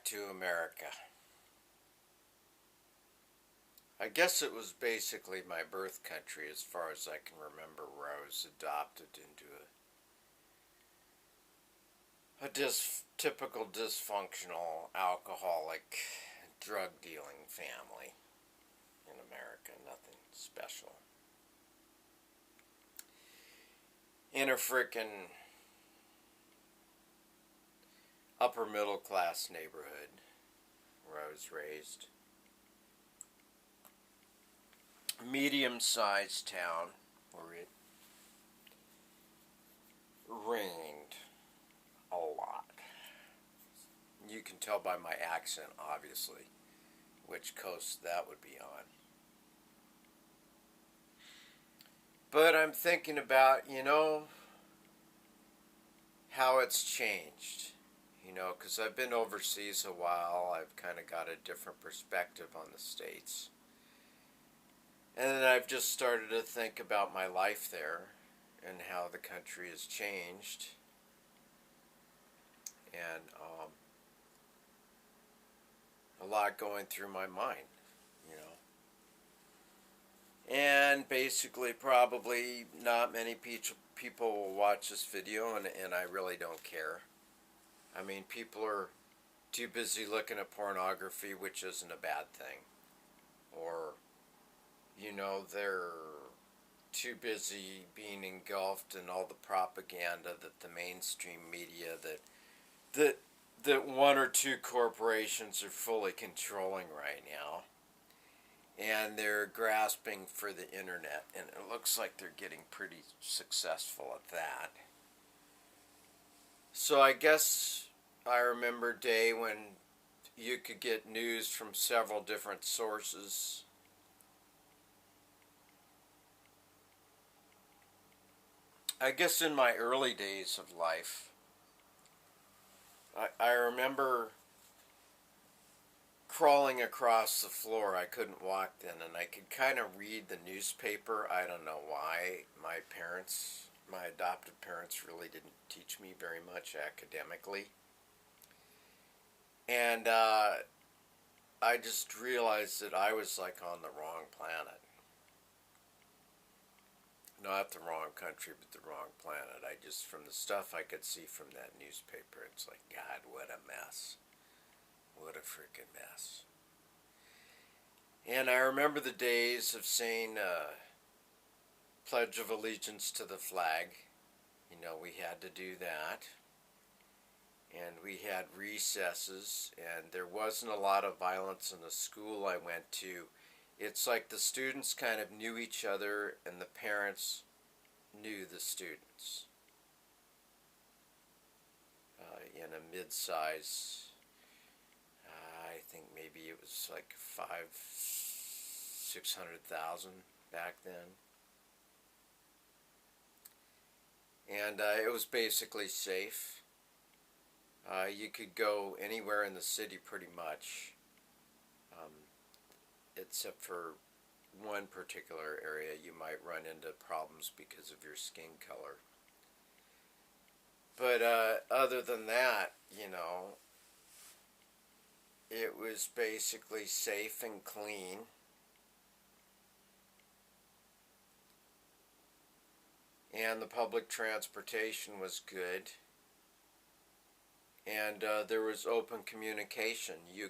to America. I guess it was basically my birth country as far as I can remember, where I was adopted into a typical dysfunctional alcoholic drug dealing family in America. Nothing special. In a frickin' upper middle class neighborhood where I was raised. Medium-sized town where it rained a lot. You can tell by my accent, obviously, which coast that would be on. But I'm thinking about, how it's changed. Because I've been overseas a while, I've kind of got a different perspective on the States. And then I've just started to think about my life there and how the country has changed. And a lot going through my mind, And basically, probably not many people will watch this video, and I really don't care. I mean, people are too busy looking at pornography, which isn't a bad thing. Or, they're too busy being engulfed in all the propaganda that the mainstream media, that one or two corporations are fully controlling right now. And they're grasping for the internet, and it looks like they're getting pretty successful at that. So I guess I remember a day when you could get news from several different sources. I guess in my early days of life, I remember crawling across the floor. I couldn't walk then, and I could kind of read the newspaper. I don't know why. My adopted parents really didn't teach me very much academically. And I just realized that I was like on the wrong planet. Not the wrong country, but the wrong planet. From the stuff I could see from that newspaper, it's like, God, what a mess. What a freaking mess. And I remember the days of saying Pledge of Allegiance to the flag. We had to do that. And we had recesses, and there wasn't a lot of violence in the school I went to. It's like the students kind of knew each other, and the parents knew the students. In a mid-size, I think maybe it was like 600,000 back then. And it was basically safe. You could go anywhere in the city pretty much, except for one particular area you might run into problems because of your skin color. But other than that, it was basically safe and clean. And the public transportation was good. And there was open communication. You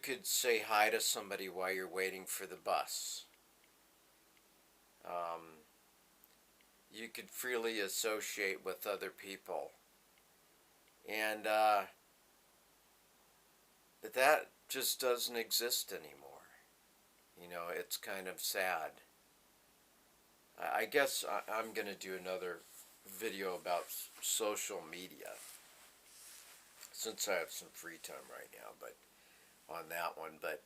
could say hi to somebody while you're waiting for the bus. You could freely associate with other people. And that just doesn't exist anymore. It's kind of sad. I guess I'm going to do another video about social media, since I have some free time right now, but on that one. But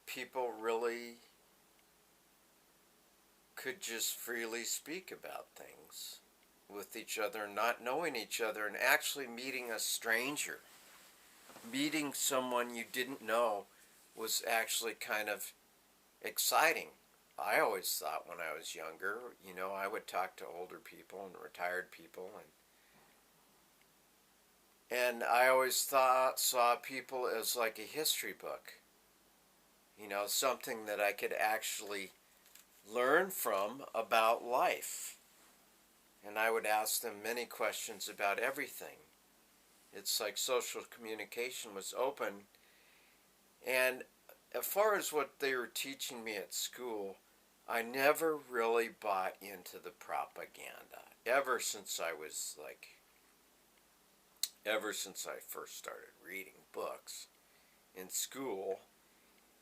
people really could just freely speak about things with each other, not knowing each other, and actually meeting a stranger. Meeting someone you didn't know was actually kind of exciting. I always thought when I was younger, I would talk to older people and retired people, and I always saw people as like a history book, something that I could actually learn from about life. And I would ask them many questions about everything. It's like social communication was open. And as far as what they were teaching me at school, I never really bought into the propaganda ever since I first started reading books in school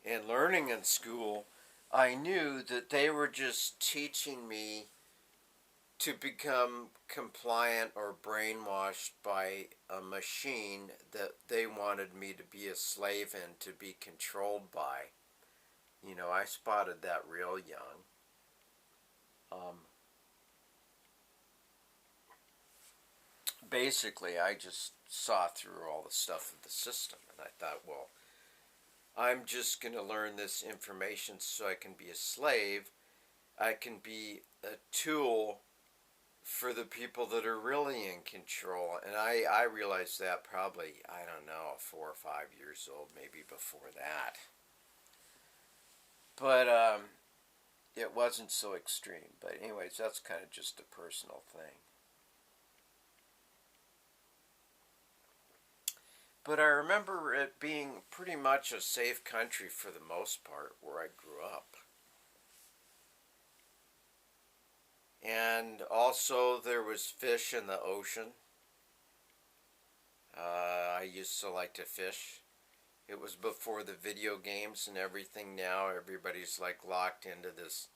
and learning in school. I knew that they were just teaching me to become compliant or brainwashed by a machine that they wanted me to be a slave in, to be controlled by. I spotted that real young. Basically, I just saw through all the stuff of the system, and I thought, well, I'm just going to learn this information so I can be a slave. I can be a tool for the people that are really in control. And I realized that probably, I don't know, 4 or 5 years old, maybe before that. But it wasn't so extreme. But anyways, that's kind of just a personal thing. But I remember it being pretty much a safe country for the most part where I grew up. And also there was fish in the ocean. I used to like to fish. It was before the video games and everything. Now everybody's like locked into this.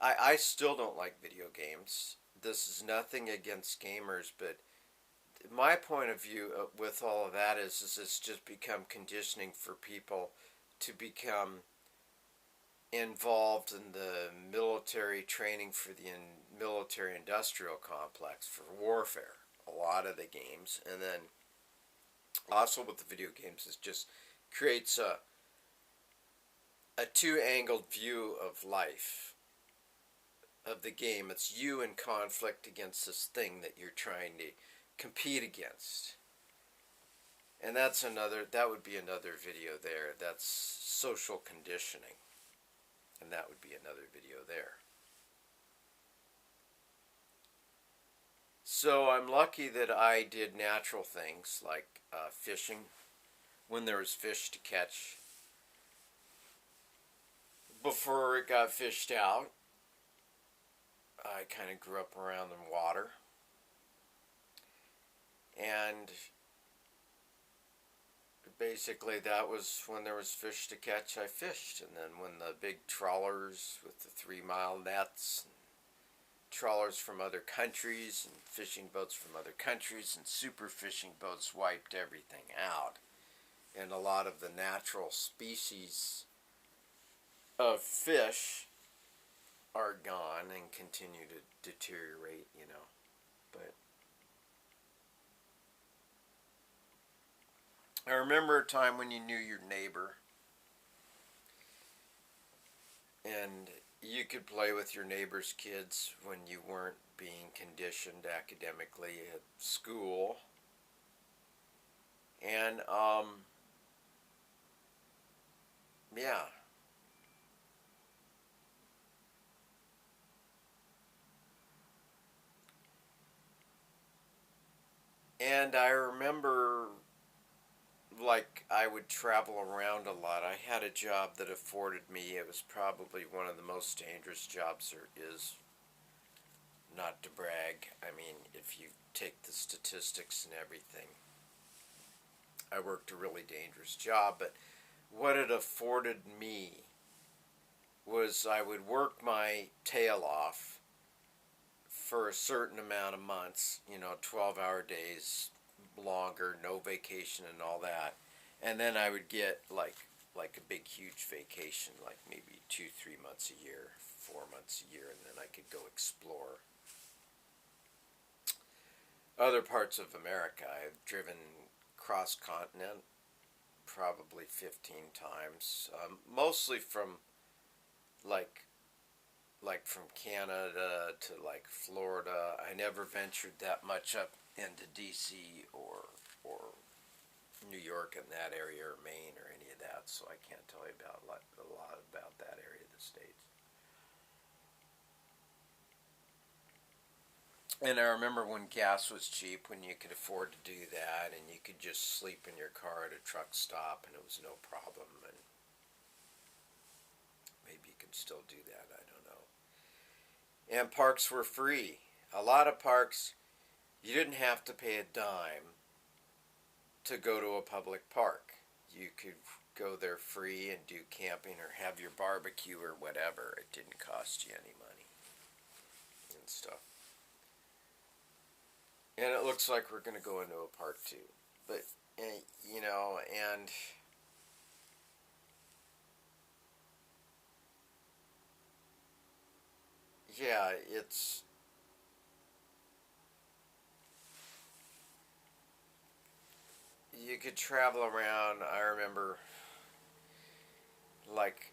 I still don't like video games. This is nothing against gamers, but my point of view with all of that is it's just become conditioning for people to become involved in the military training for the military industrial complex for warfare. A lot of the games, and then also with the video games, it just creates a two-angled view of life, of the game. It's you in conflict against this thing that you're trying to compete against. And that would be another video there. That's social conditioning. And that would be another video there. So I'm lucky that I did natural things like fishing when there was fish to catch. Before it got fished out, I kind of grew up around the water. And basically that was when there was fish to catch, I fished. And then when the big trawlers with the 3-mile nets, and trawlers from other countries and fishing boats from other countries and super fishing boats wiped everything out, and a lot of the natural species of fish are gone and continue to deteriorate, But I remember a time when you knew your neighbor, and you could play with your neighbor's kids when you weren't being conditioned academically at school. And yeah. And I remember, like, I would travel around a lot. I had a job that afforded me, it was probably one of the most dangerous jobs there is. Not to brag, I mean, if you take the statistics and everything, I worked a really dangerous job, but what it afforded me was I would work my tail off for a certain amount of months, 12-hour days, longer, no vacation and all that. And then I would get like a big huge vacation, like maybe 2-3 months a year, 4 months a year, and then I could go explore other parts of America. I've driven cross-continent probably 15 times, mostly from like like from Canada to like Florida. I never ventured that much up into DC or New York in that area, or Maine or any of that, so I can't tell you about a lot about that area of the states. And I remember when gas was cheap, when you could afford to do that, and you could just sleep in your car at a truck stop, and it was no problem. And maybe you can still do that. I don't know. And parks were free. A lot of parks, you didn't have to pay a dime to go to a public park. You could go there free and do camping or have your barbecue or whatever. It didn't cost you any money and stuff. And it looks like we're going to go into a part two. But, you know, and yeah, you could travel around. I remember, like,